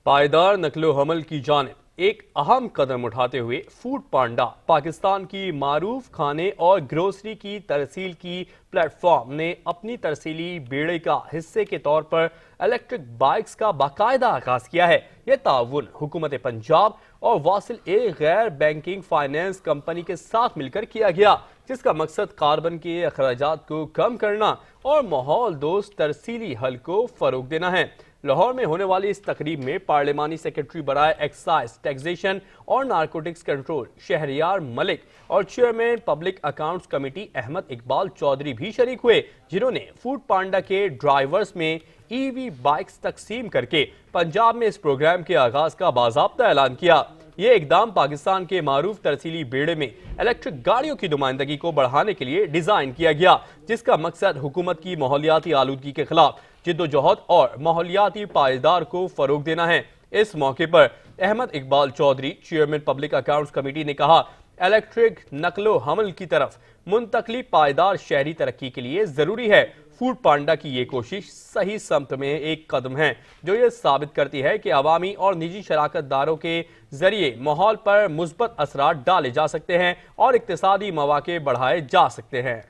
پائیدار نقل و حمل کی جانب ایک اہم قدم اٹھاتے ہوئے فوڈ پانڈا پاکستان کی معروف کھانے اور گروسری کی ترسیل کی پلیٹ فارم نے اپنی ترسیلی بیڑے کا حصے کے طور پر الیکٹرک بائکس کا باقاعدہ آغاز کیا ہے۔ یہ تعاون حکومت پنجاب اور واصل ایک غیر بینکنگ فائنانس کمپنی کے ساتھ مل کر کیا گیا، جس کا مقصد کاربن کے اخراجات کو کم کرنا اور ماحول دوست ترسیلی حل کو فروغ دینا ہے۔ لاہور میں ہونے والی اس تقریب میں پارلیمانی سیکرٹری برائے ایکسائز ٹیکسیشن اور نارکوٹکس کنٹرول شہریار ملک اور chairman public accounts committee Ahmad Iqbal Chaudhry بھی شریک ہوئے، جنہوں نے فوڈ پانڈا کے ڈرائیورز میں ای وی بائکس تقسیم کر کے پنجاب میں اس پروگرام کے آغاز کا باضابطہ اعلان کیا۔ یہ اقدام پاکستان کے معروف ترسیلی بیڑے میں الیکٹرک گاڑیوں کی نمائندگی کو بڑھانے کے لیے ڈیزائن کیا گیا، جس کا مقصد حکومت کی ماحولیاتی آلودگی کے خلاف جدوجہد اور ماحولیاتی پائیدار کو فروغ دینا ہے۔ اس موقع پر Ahmed Iqbal Chaudhry chairman public accounts committee نے کہا، الیکٹرک نقل و حمل کی طرف منتقلی پائیدار شہری ترقی کے لیے ضروری ہے۔ فوڈ پانڈا کی یہ کوشش صحیح سمت میں ایک قدم ہے، جو یہ ثابت کرتی ہے کہ عوامی اور نجی شراکت داروں کے ذریعے ماحول پر مثبت اثرات ڈالے جا سکتے ہیں اور اقتصادی مواقع بڑھائے جا سکتے ہیں۔